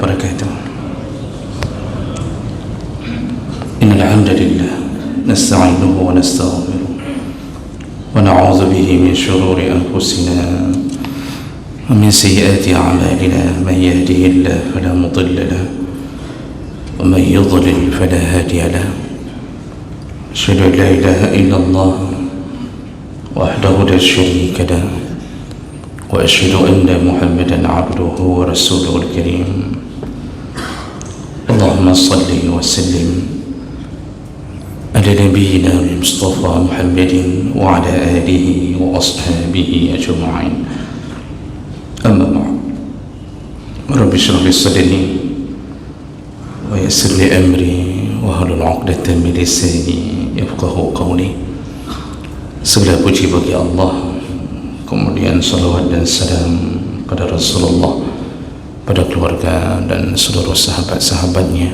وبركاته. إن الحمد لله نستعينه ونستغفره ونعوذ به من شرور أنفسنا ومن سيئات أعمالنا. من يهده الله فلا مضل له ومن يضلل فلا هادي له. أشهد أن لا إله إلا الله وحده لا شريك له وأشهد أن محمدا عبده ورسوله الكريم. اللهم صل وسلم على نبينا المصطفى محمد وعلى آله وأصحابه أجمعين. أما بعد، رب اشرح لي صدري ويسر لي أمري واحلل عقدة من لساني يفقهوا قولي. Segala puji bagi Allah, kemudian salawat dan salam pada Rasulullah, pada keluarga dan seluruh sahabat-sahabatnya.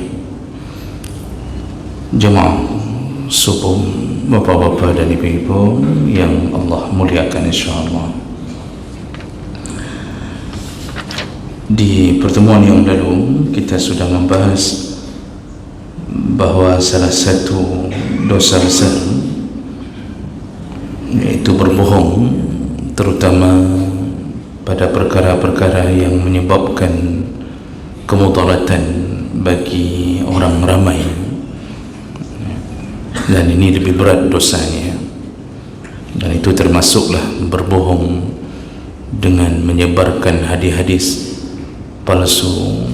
Jemaah subuh, bapak-bapak dan ibu-ibu yang Allah muliakan insyaAllah. Di pertemuan yang lalu kita sudah membahas bahawa salah satu dosa besar yaitu berbohong, terutama pada perkara-perkara yang menyebabkan kemudaratan bagi orang ramai, dan ini lebih berat dosanya. Dan itu termasuklah berbohong dengan menyebarkan hadis-hadis palsu,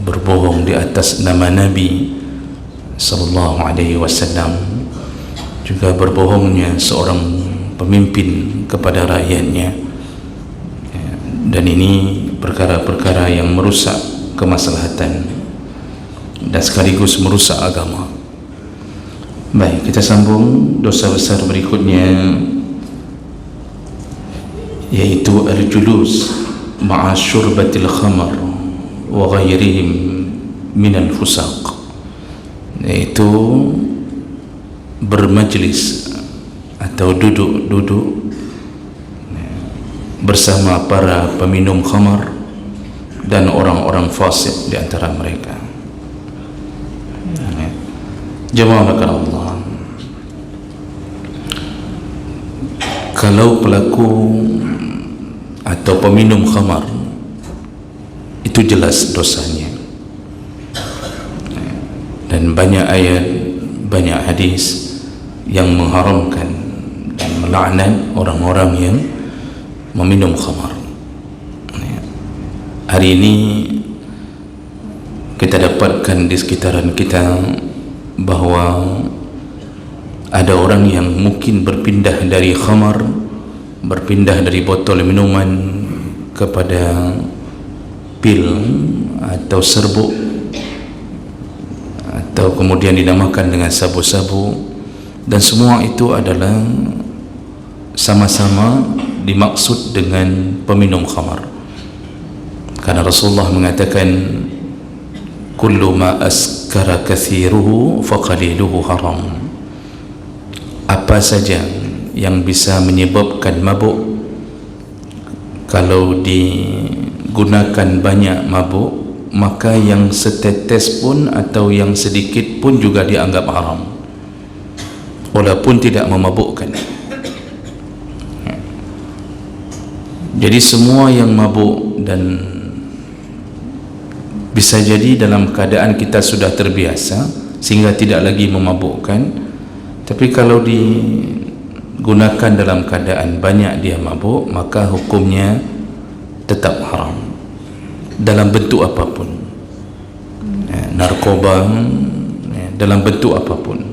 berbohong di atas nama Nabi sallallahu alaihi wasallam, juga berbohongnya seorang pemimpin kepada rakyatnya. Dan ini perkara-perkara yang merusak kemaslahatan dan sekaligus merusak agama. Baik, kita sambung dosa besar berikutnya, yaitu al-julus ma'a syurbatil khamar wa ghairihim minal fusaq, yaitu bermajlis atau duduk-duduk bersama para peminum khamar dan orang-orang fasik di antara mereka. Jemaah Allah, kalau pelaku atau peminum khamar itu jelas dosanya, dan banyak ayat, banyak hadis yang mengharamkan dan melaknat orang-orang yang meminum khamar. Hari ini kita dapatkan di sekitaran kita bahawa ada orang yang mungkin berpindah dari khamar, berpindah dari botol minuman kepada pil atau serbuk, atau kemudian dinamakan dengan sabu-sabu, dan semua itu adalah sama-sama dimaksud dengan peminum khamar. Karena Rasulullah mengatakan kullu ma askara kathiruhu faqaliluhu haram. Apa saja yang bisa menyebabkan mabuk, kalau digunakan banyak mabuk, maka yang setetes pun atau yang sedikit pun juga dianggap haram, walaupun tidak memabukkan. Jadi semua yang mabuk, dan bisa jadi dalam keadaan kita sudah terbiasa sehingga tidak lagi memabukkan, tapi kalau digunakan dalam keadaan banyak dia mabuk, maka hukumnya tetap haram dalam bentuk apapun. Narkoba dalam bentuk apapun.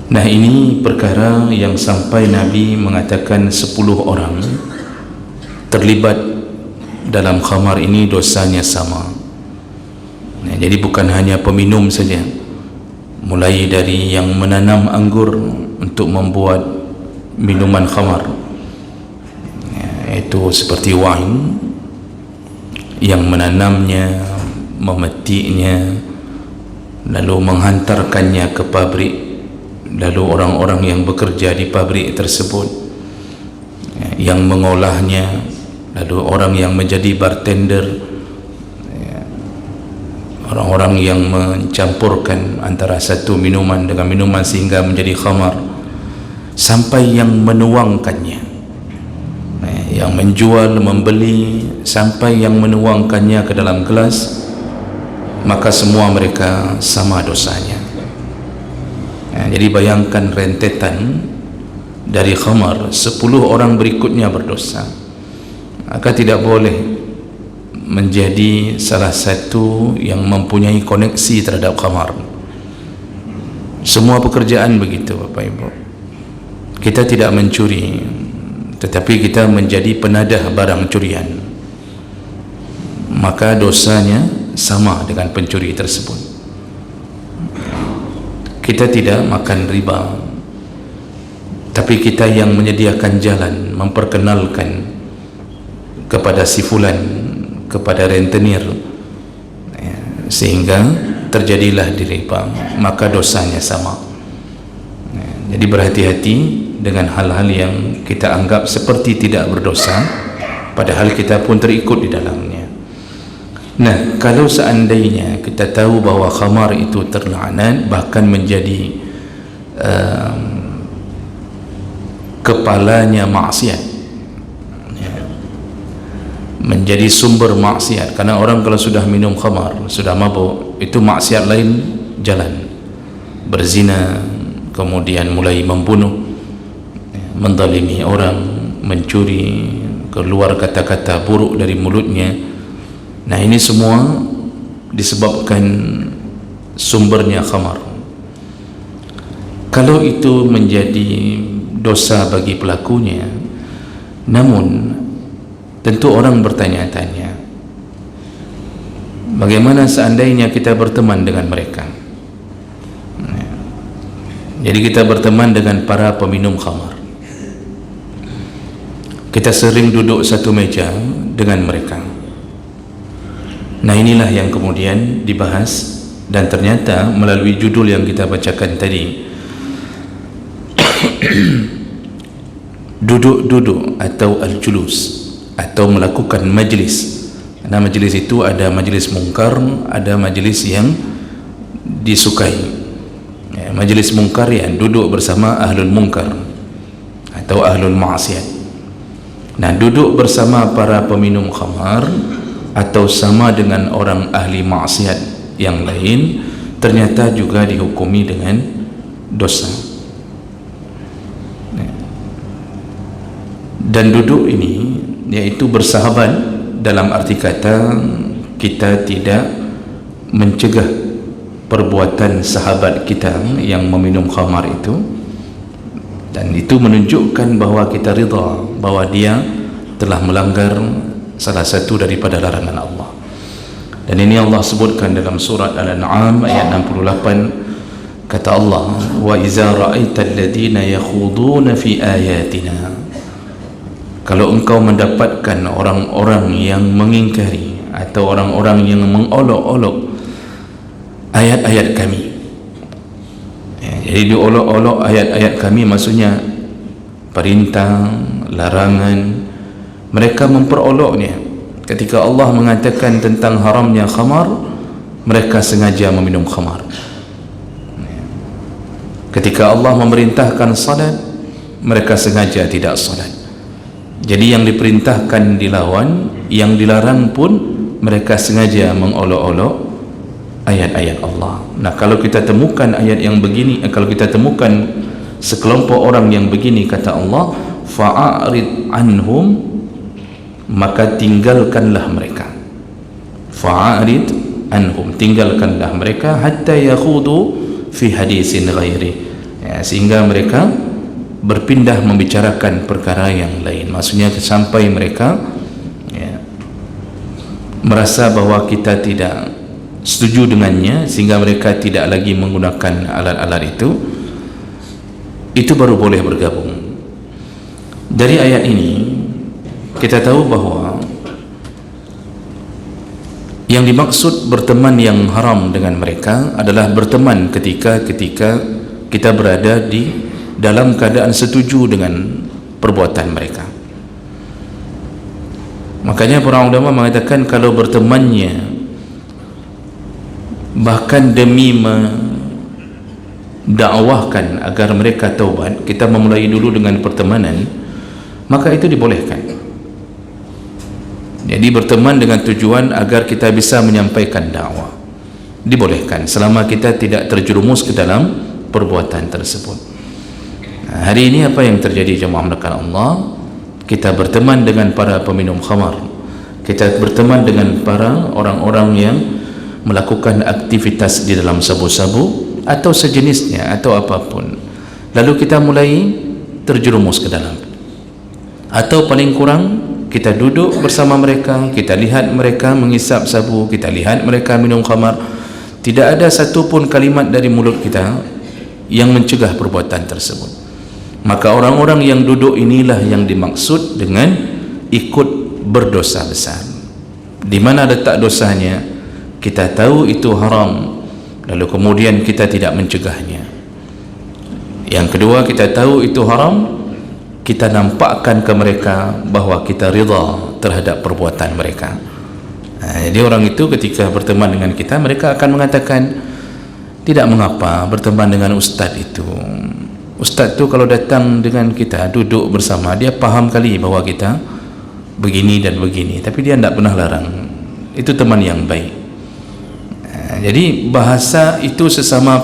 Nah, ini perkara yang sampai Nabi mengatakan 10 orang terlibat dalam khamar ini dosanya sama. Nah, jadi bukan hanya peminum saja, mulai dari yang menanam anggur untuk membuat minuman khamar, itu seperti wine, yang menanamnya, memetiknya, lalu menghantarkannya ke pabrik, lalu orang-orang yang bekerja di pabrik tersebut yang mengolahnya, lalu orang yang menjadi bartender, orang-orang yang mencampurkan antara satu minuman dengan minuman sehingga menjadi khamar, sampai yang menuangkannya, yang menjual, membeli, sampai yang menuangkannya ke dalam gelas, maka semua mereka sama dosanya. Jadi bayangkan rentetan dari khamar, 10 orang berikutnya berdosa, maka tidak boleh menjadi salah satu yang mempunyai koneksi terhadap khamar. Semua pekerjaan begitu Bapak Ibu. Kita tidak mencuri, tetapi kita menjadi penadah barang curian, maka dosanya sama dengan pencuri tersebut. Kita tidak makan riba, tapi kita yang menyediakan jalan, memperkenalkan kepada si fulan, kepada rentenir, sehingga terjadilah di riba, maka dosanya sama. Jadi berhati-hati dengan hal-hal yang kita anggap seperti tidak berdosa, padahal kita pun terikut di dalamnya. Nah, kalau seandainya kita tahu bahawa khamar itu terlaknat, bahkan menjadi kepalanya maksiat, menjadi sumber maksiat, karena orang kalau sudah minum khamar, sudah mabuk, itu maksiat lain jalan, berzina, kemudian mulai membunuh, menzalimi orang, mencuri, keluar kata-kata buruk dari mulutnya. Nah, ini semua disebabkan sumbernya khamar. Kalau itu menjadi dosa bagi pelakunya, namun tentu orang bertanya-tanya, bagaimana seandainya kita berteman dengan mereka? Jadi kita berteman dengan para peminum khamar, kita sering duduk satu meja dengan mereka. Nah, inilah yang kemudian dibahas, dan ternyata melalui judul yang kita bacakan tadi, duduk-duduk atau al-julus, atau melakukan majlis. Karena majlis itu ada majlis mungkar, ada majlis yang disukai. Majlis mungkar yang duduk bersama ahlul mungkar atau ahlul maksiat. Nah, duduk bersama para peminum khamar atau sama dengan orang ahli maksiat yang lain, ternyata juga dihukumi dengan dosa. Dan duduk ini yaitu bersahabat, dalam arti kata kita tidak mencegah perbuatan sahabat kita yang meminum khamar itu, dan itu menunjukkan bahawa kita ridha bahawa dia telah melanggar salah satu daripada larangan Allah. Dan ini Allah sebutkan dalam surat Al-An'am ayat 68, kata Allah, wa iza ra'aita alladhina yakhuduna fi ayatina, kalau engkau mendapatkan orang-orang yang mengingkari atau orang-orang yang mengolok-olok ayat-ayat kami, jadi diolok-olok ayat-ayat kami maksudnya perintah, larangan, mereka memperoloknya. Ketika Allah mengatakan tentang haramnya khamar, mereka sengaja meminum khamar. Ketika Allah memerintahkan salat, mereka sengaja tidak salat. Jadi yang diperintahkan dilawan, yang dilarang pun mereka sengaja mengolok-olok ayat-ayat Allah. Nah, kalau kita temukan ayat yang begini, kalau kita temukan sekelompok orang yang begini, kata Allah, fa'arid anhum, maka tinggalkanlah mereka. Fa'arid anhum, tinggalkanlah mereka, hatta yakhudu fi hadisin ghairi, sehingga mereka berpindah membicarakan perkara yang lain. Maksudnya sampai mereka merasa bahwa kita tidak setuju dengannya, sehingga mereka tidak lagi menggunakan alat-alat itu baru boleh bergabung. Dari ayat ini kita tahu bahawa yang dimaksud berteman yang haram dengan mereka adalah berteman ketika kita berada di dalam keadaan setuju dengan perbuatan mereka. Makanya para ulama mengatakan kalau bertemannya bahkan demi mendakwahkan agar mereka taubat, kita memulai dulu dengan pertemanan, maka itu dibolehkan. Jadi berteman dengan tujuan agar kita bisa menyampaikan dakwah, dibolehkan selama kita tidak terjerumus ke dalam perbuatan tersebut. Nah, hari ini apa yang terjadi jemaah melakukan Allah? Kita berteman dengan para peminum khamar, kita berteman dengan para orang-orang yang melakukan aktivitas di dalam sabu-sabu atau sejenisnya atau apapun, lalu kita mulai terjerumus ke dalam, atau paling kurang kita duduk bersama mereka, kita lihat mereka menghisap sabu, kita lihat mereka minum khamar, tidak ada satu pun kalimat dari mulut kita yang mencegah perbuatan tersebut. Maka orang-orang yang duduk inilah yang dimaksud dengan ikut berdosa besar. Di mana letak dosanya? Kita tahu itu haram, lalu kemudian kita tidak mencegahnya. Yang kedua, kita tahu itu haram, kita nampakkan ke mereka bahawa kita ridha terhadap perbuatan mereka. Jadi orang itu ketika berteman dengan kita, mereka akan mengatakan, tidak mengapa berteman dengan ustaz itu. Ustaz tu kalau datang dengan kita, duduk bersama, dia faham kali bahawa kita begini dan begini, tapi dia tidak pernah larang. Itu teman yang baik. Jadi bahasa itu sesama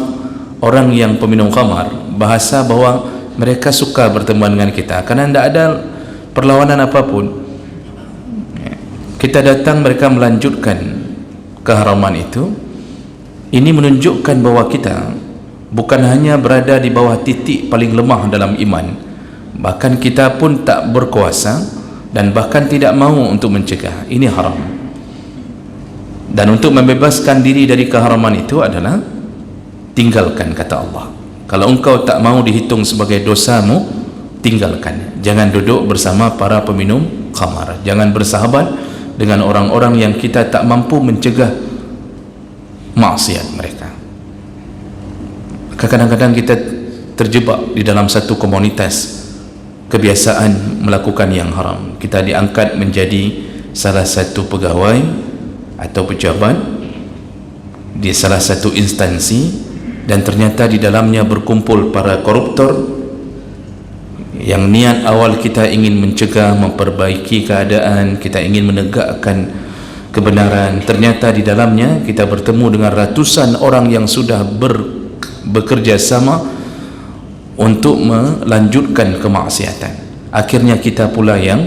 orang yang peminum khamar, bahasa bahawa mereka suka berteman dengan kita karena tidak ada perlawanan apapun. Kita datang, mereka melanjutkan keharaman itu. Ini menunjukkan bahawa kita bukan hanya berada di bawah titik paling lemah dalam iman, bahkan kita pun tak berkuasa dan bahkan tidak mahu untuk mencegah. Ini haram. Dan untuk membebaskan diri dari keharaman itu adalah tinggalkan, kata Allah. Kalau engkau tak mahu dihitung sebagai dosamu, tinggalkan. Jangan duduk bersama para peminum khamar, jangan bersahabat dengan orang-orang yang kita tak mampu mencegah maksiat mereka. Kadang-kadang kita terjebak di dalam satu komunitas kebiasaan melakukan yang haram. Kita diangkat menjadi salah satu pegawai atau pejabat di salah satu instansi, dan ternyata di dalamnya berkumpul para koruptor yang niat awal kita ingin mencegah, memperbaiki keadaan, kita ingin menegakkan kebenaran. Ternyata di dalamnya kita bertemu dengan ratusan orang yang sudah bekerja sama untuk melanjutkan kemaksiatan. Akhirnya kita pula yang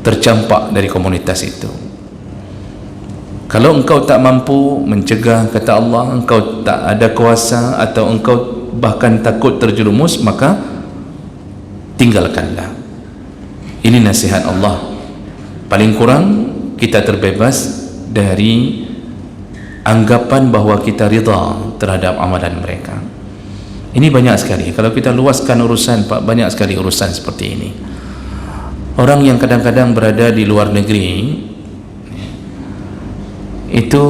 tercampak dari komunitas itu. Kalau engkau tak mampu mencegah, kata Allah, engkau tak ada kuasa atau engkau bahkan takut terjerumus, maka tinggalkanlah. Ini nasihat Allah. Paling kurang kita terbebas dari anggapan bahawa kita ridha terhadap amalan mereka. Ini banyak sekali. Kalau kita luaskan urusan, Pak, banyak sekali urusan seperti ini. Orang yang kadang-kadang berada di luar negeri itu,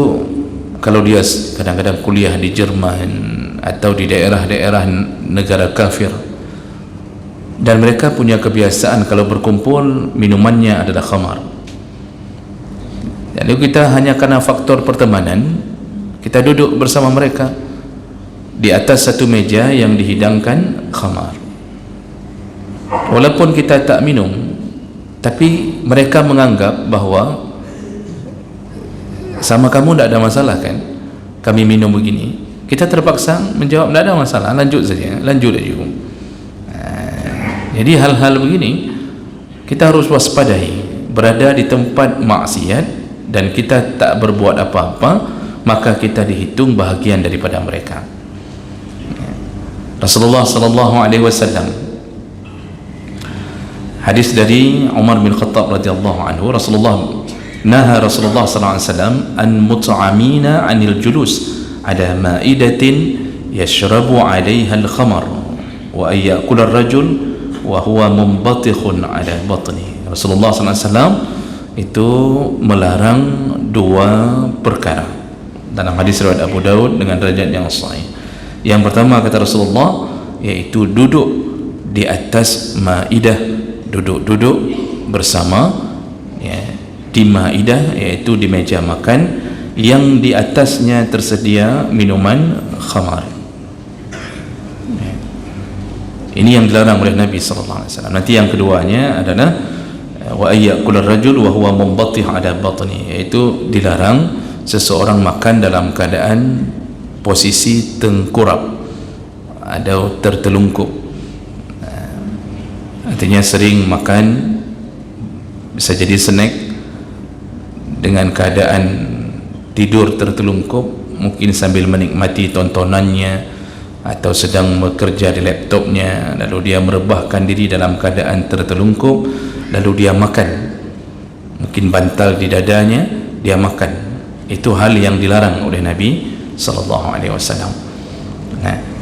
kalau dia kadang-kadang kuliah di Jerman atau di daerah-daerah negara kafir, dan mereka punya kebiasaan kalau berkumpul minumannya adalah khamar. Lalu kita hanya karena faktor pertemanan, kita duduk bersama mereka di atas satu meja yang dihidangkan khamar. Walaupun kita tak minum, tapi mereka menganggap bahawa sama kamu tidak ada masalah kan, kami minum begini. Kita terpaksa menjawab, tidak ada masalah, lanjut saja, lanjut aja. Jadi hal-hal begini kita harus waspadai. Berada di tempat maksiat dan kita tak berbuat apa-apa, maka kita dihitung bahagian daripada mereka. Rasulullah sallallahu alaihi wasallam, hadis dari Umar bin Khattab radhiyallahu anhu, Rasulullah sallallahu alaihi wasallam an mut'amina 'anil julus ala ma'idatin yashrabu 'alayha al-khamar wa ay ya'kula ar-rajul wa huwa munbatikhun 'ala batni. Rasulullah sallallahu alaihi wasallam itu melarang dua perkara dalam hadis riwayat Abu Daud dengan derajat yang sahih. Yang pertama, kata Rasulullah, yaitu duduk di atas maidah, duduk-duduk bersama ya, di maidah, iaitu di meja makan yang di atasnya tersedia minuman khamar. Ini yang dilarang oleh Nabi sallallahu alaihi wasallam. Nanti yang keduanya adalah wa ayyakul rajul wa huwa munbatih ala batni, iaitu dilarang seseorang makan dalam keadaan posisi tengkurap atau tertelungkup. Artinya sering makan, bisa jadi snack dengan keadaan tidur tertelungkup, mungkin sambil menikmati tontonannya atau sedang bekerja di laptopnya, lalu dia merebahkan diri dalam keadaan tertelungkup, lalu dia makan, mungkin bantal di dadanya, dia makan. Itu hal yang dilarang oleh Nabi sallallahu alaihi wasallam.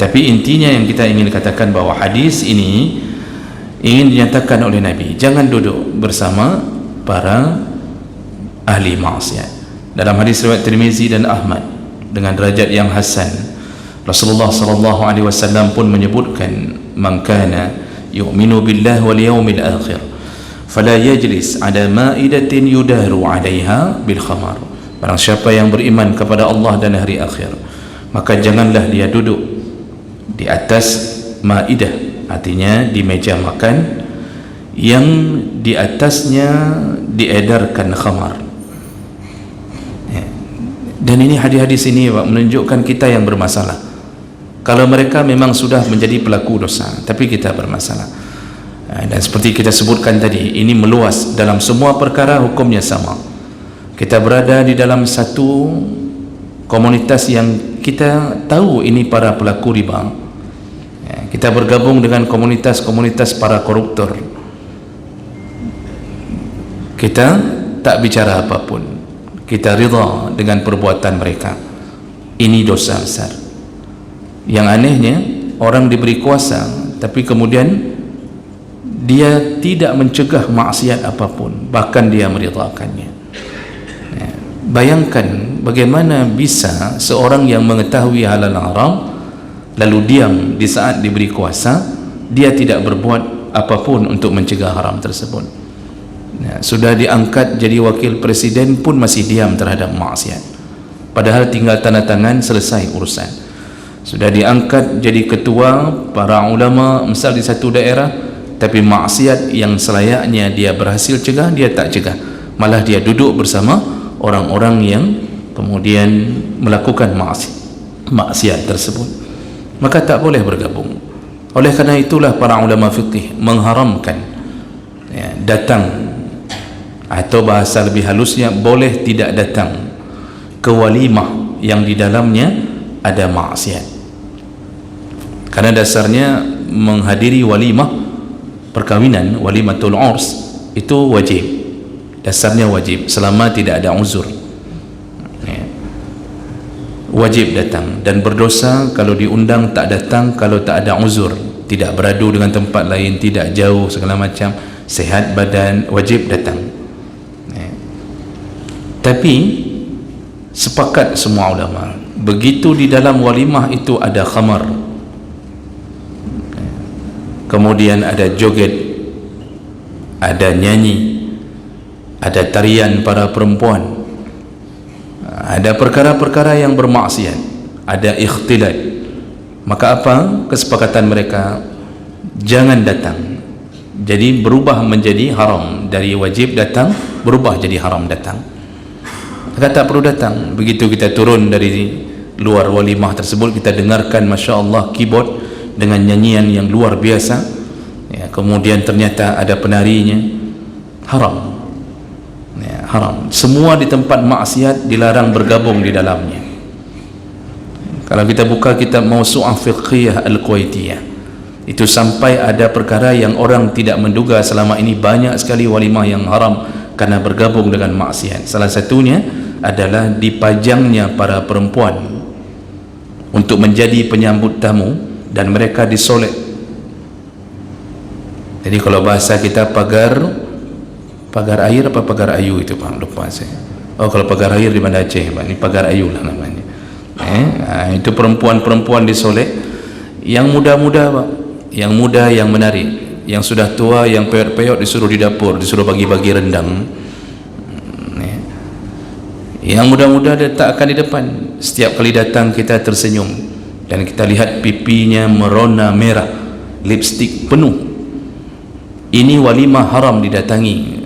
Tapi intinya yang kita ingin katakan bahawa hadis ini ingin dinyatakan oleh Nabi, jangan duduk bersama para ahli maksiat. Dalam hadis riwayat Tirmizi dan Ahmad dengan derajat yang hasan, Rasulullah sallallahu alaihi wasallam pun menyebutkan, man kana yu'minu billahi wal yawmil akhir fala yajlis ala ma'idatin yudaru 'alayha bil khamar. Barang siapa yang beriman kepada Allah dan hari akhir, maka janganlah dia duduk di atas ma'idah, artinya di meja makan yang di atasnya diedarkan khamar. Dan ini hadis-hadis ini menunjukkan kita yang bermasalah. Kalau mereka memang sudah menjadi pelaku dosa, tapi kita bermasalah. Dan seperti kita sebutkan tadi, ini meluas dalam semua perkara, hukumnya sama. Kita berada di dalam satu komunitas yang kita tahu ini para pelaku riba. Kita bergabung dengan komunitas-komunitas para koruptor. Kita tak bicara apapun, kita ridha dengan perbuatan mereka. Ini dosa besar. Yang anehnya, orang diberi kuasa tapi kemudian dia tidak mencegah maksiat apapun, bahkan dia meridhakannya. Bayangkan bagaimana bisa seorang yang mengetahui halal haram lalu diam di saat diberi kuasa, dia tidak berbuat apapun untuk mencegah haram tersebut. Sudah diangkat jadi wakil presiden pun masih diam terhadap maksiat, padahal tinggal tanda tangan, selesai urusan. Sudah diangkat jadi ketua para ulama misal di satu daerah, tapi maksiat yang selayaknya dia berhasil cegah, dia tak cegah, malah dia duduk bersama orang-orang yang kemudian melakukan maksiat tersebut. Maka tak boleh bergabung. Oleh kerana itulah para ulama fiqih mengharamkan datang, atau bahasa lebih halusnya, boleh tidak datang ke walimah yang di dalamnya ada maksiat. Karena dasarnya menghadiri walimah perkawinan, walimatul urs, itu wajib, dasarnya wajib selama tidak ada uzur. Wajib datang, dan berdosa kalau diundang tak datang kalau tak ada uzur, tidak beradu dengan tempat lain, tidak jauh segala macam, sehat badan, wajib datang. Tapi sepakat semua ulama, begitu di dalam walimah itu ada khamar, kemudian ada joget, ada nyanyi, ada tarian para perempuan, ada perkara-perkara yang bermaksiat, ada ikhtilat, maka apa kesepakatan mereka? Jangan datang. Jadi berubah menjadi haram, dari wajib datang berubah jadi haram datang. Maka tak perlu datang. Begitu kita turun dari luar walimah tersebut, kita dengarkan Masya Allah keyboard dengan nyanyian yang luar biasa, kemudian ternyata ada penarinya, haram. Haram. Semua di tempat maksiat dilarang bergabung di dalamnya. Kalau kita buka kitab Mawsu'ah Fiqhiyah Al-Kuwaitiyah, itu sampai ada perkara yang orang tidak menduga selama ini, banyak sekali walimah yang haram karena bergabung dengan maksiat. Salah satunya adalah dipajangnya para perempuan untuk menjadi penyambut tamu, dan mereka disolek. Jadi kalau bahasa kita pagar air apa pagar ayu itu Pak, lupa saya. Oh, kalau pagar air di Banda Aceh Pak, ini pagar ayu lah namanya. Itu perempuan-perempuan disolek, yang muda-muda Pak, yang muda yang menarik, yang sudah tua yang peyot-peyot disuruh di dapur, disuruh bagi-bagi rendang, Yang muda-muda letakkan di depan. Setiap kali datang kita tersenyum dan kita lihat pipinya merona merah, lipstik penuh. Ini walimah haram didatangi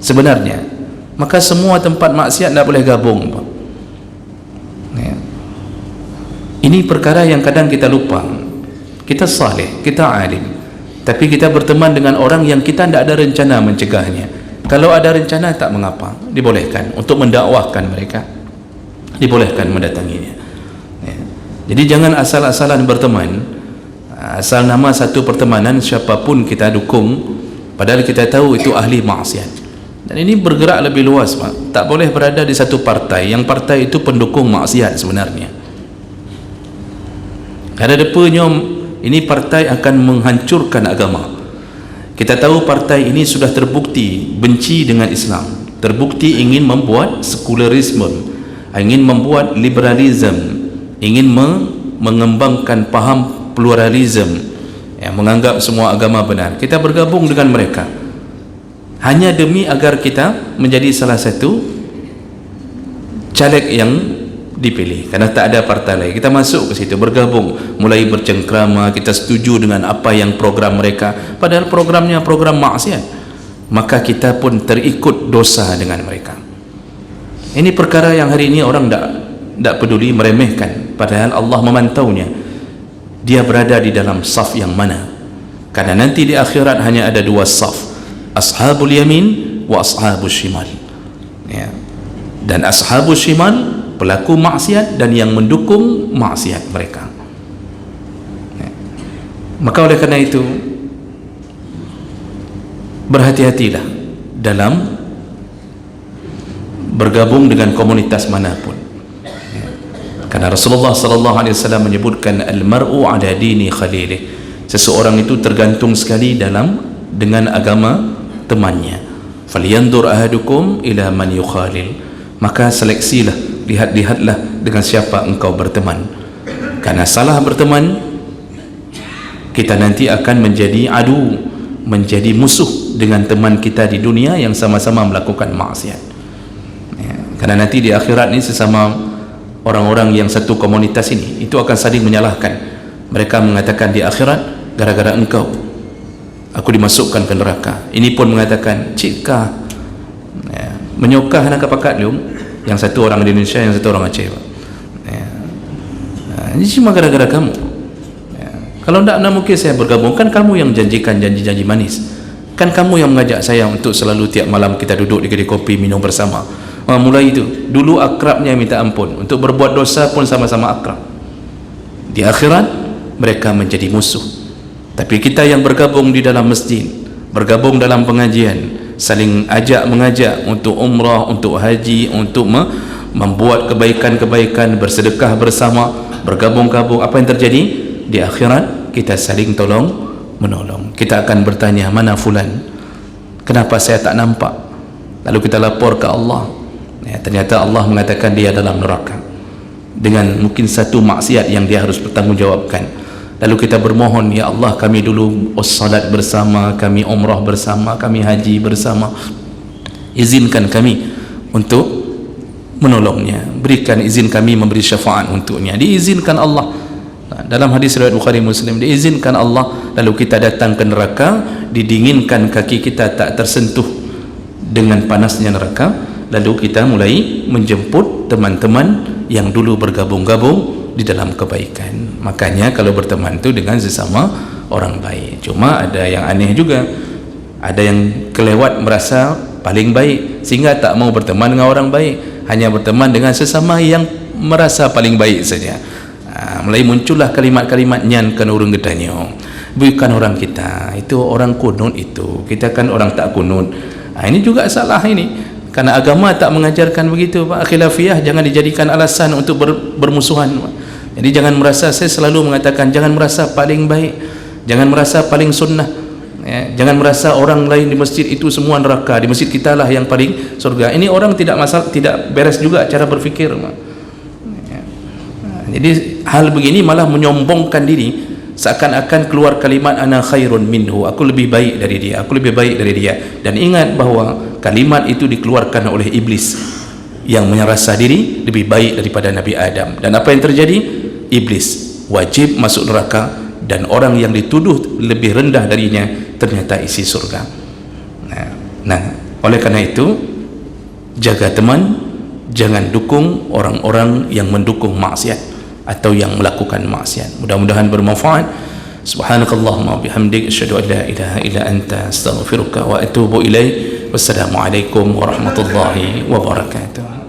sebenarnya. Maka semua tempat maksiat tidak boleh gabung. Ini perkara yang kadang kita lupa. Kita saleh, kita alim, tapi kita berteman dengan orang yang kita tidak ada rencana mencegahnya. Kalau ada rencana tak mengapa, dibolehkan untuk mendakwahkan mereka, dibolehkan mendatanginya. Jadi jangan asal-asalan berteman, asal nama satu pertemanan siapapun kita dukung, padahal kita tahu itu ahli maksiat. Dan ini bergerak lebih luas, Pak. Tak boleh berada di satu partai yang partai itu pendukung maksiat sebenarnya. Ada depanya ini partai akan menghancurkan agama. Kita tahu partai ini sudah terbukti benci dengan Islam, terbukti ingin membuat sekularisme, ingin membuat liberalisme, ingin mengembangkan paham pluralisme, menganggap semua agama benar. Kita bergabung dengan mereka hanya demi agar kita menjadi salah satu caleg yang dipilih, karena tak ada partai lain. Kita masuk ke situ, bergabung, mulai bercengkrama, kita setuju dengan apa yang program mereka, padahal programnya program maksiat. Maka kita pun terikut dosa dengan mereka. Ini perkara yang hari ini orang tak peduli, meremehkan, padahal Allah memantaunya. Dia berada di dalam saf yang mana, karena nanti di akhirat hanya ada dua saf, ashabul yamin wa ashabul shimal. Dan ashabul shimal pelaku maksiat dan yang mendukung maksiat mereka. Maka oleh karena itu berhati-hatilah dalam bergabung dengan komunitas manapun. Karena Rasulullah sallallahu alaihi wasallam menyebutkan al-mar'u ala dini khalilih. Seseorang itu tergantung sekali dengan agama temannya. Falyandur ahadukum ila man yukhalil. Maka seleksilah, lihatlah dengan siapa engkau berteman. Karena salah berteman, kita nanti akan menjadi adu, menjadi musuh dengan teman kita di dunia yang sama-sama melakukan maksiat. Karena nanti di akhirat ini sesama orang-orang yang satu komunitas ini itu akan saling menyalahkan. Mereka mengatakan di akhirat, gara-gara engkau aku dimasukkan ke neraka. Ini pun mengatakan, cika menyokah nak pakat lu. Yang satu orang Indonesia, yang satu orang Aceh. Ini cuma gara-gara kamu. Kalau tidak mungkin saya bergabung. Kan kamu yang janjikan janji-janji manis. Kan kamu yang mengajak saya untuk selalu tiap malam kita duduk di kedai kopi minum bersama. Mulai itu dulu akrabnya minta ampun, untuk berbuat dosa pun sama-sama akrab. Di akhirat mereka menjadi musuh. Tapi kita yang bergabung di dalam masjid, bergabung dalam pengajian, saling ajak mengajak untuk umrah, untuk haji, untuk membuat kebaikan-kebaikan, bersedekah bersama, bergabung-gabung, apa yang terjadi? Di akhirat kita saling tolong menolong. Kita akan bertanya, mana fulan? Kenapa saya tak nampak? Lalu kita lapor ke Allah. Ternyata Allah mengatakan dia dalam neraka dengan mungkin satu maksiat yang dia harus bertanggungjawabkan. Lalu kita bermohon, ya Allah, kami dulu salat bersama, kami umrah bersama, kami haji bersama, izinkan kami untuk menolongnya, berikan izin kami memberi syafaat untuknya. Diizinkan Allah. Dalam hadis riwayat Bukhari Muslim, diizinkan Allah. Lalu kita datang ke neraka, didinginkan kaki kita tak tersentuh dengan panasnya neraka. Lalu kita mulai menjemput teman-teman yang dulu bergabung-gabung di dalam kebaikan. Makanya kalau berteman itu dengan sesama orang baik. Cuma ada yang aneh juga, ada yang kelewat merasa paling baik sehingga tak mau berteman dengan orang baik, hanya berteman dengan sesama yang merasa paling baik saja. Mulai muncullah kalimat-kalimat nyan kan urang gedanyo, bukan orang kita, itu orang kunut, itu kita kan orang tak kunut. Ini juga salah ini, karena agama tak mengajarkan begitu, Pak. Khilafiyah jangan dijadikan alasan untuk bermusuhan, Pak. Jadi jangan merasa, saya selalu mengatakan, jangan merasa paling baik, jangan merasa paling sunnah, jangan merasa orang lain di masjid itu semua neraka, di masjid kita lah yang paling surga. Ini orang tidak beres juga cara berfikir, Pak. Jadi hal begini malah menyombongkan diri, seakan-akan keluar kalimat ana khairun minhu, aku lebih baik dari dia, aku lebih baik dari dia. Dan ingat bahawa kalimat itu dikeluarkan oleh iblis. yang merasa diri lebih baik daripada Nabi Adam. Dan apa yang terjadi? Iblis wajib masuk neraka, dan orang yang dituduh lebih rendah darinya ternyata isi surga. Nah, oleh karena itu jaga teman, jangan dukung orang-orang yang mendukung maksiat atau yang melakukan maksiat. Mudah-mudahan bermanfaat. Subhanakallahumma bihamdik, asyhadu an la ilaha illa anta, astaghfiruka wa atubu ilaik. Wassalamualaikum warahmatullahi wabarakatuh.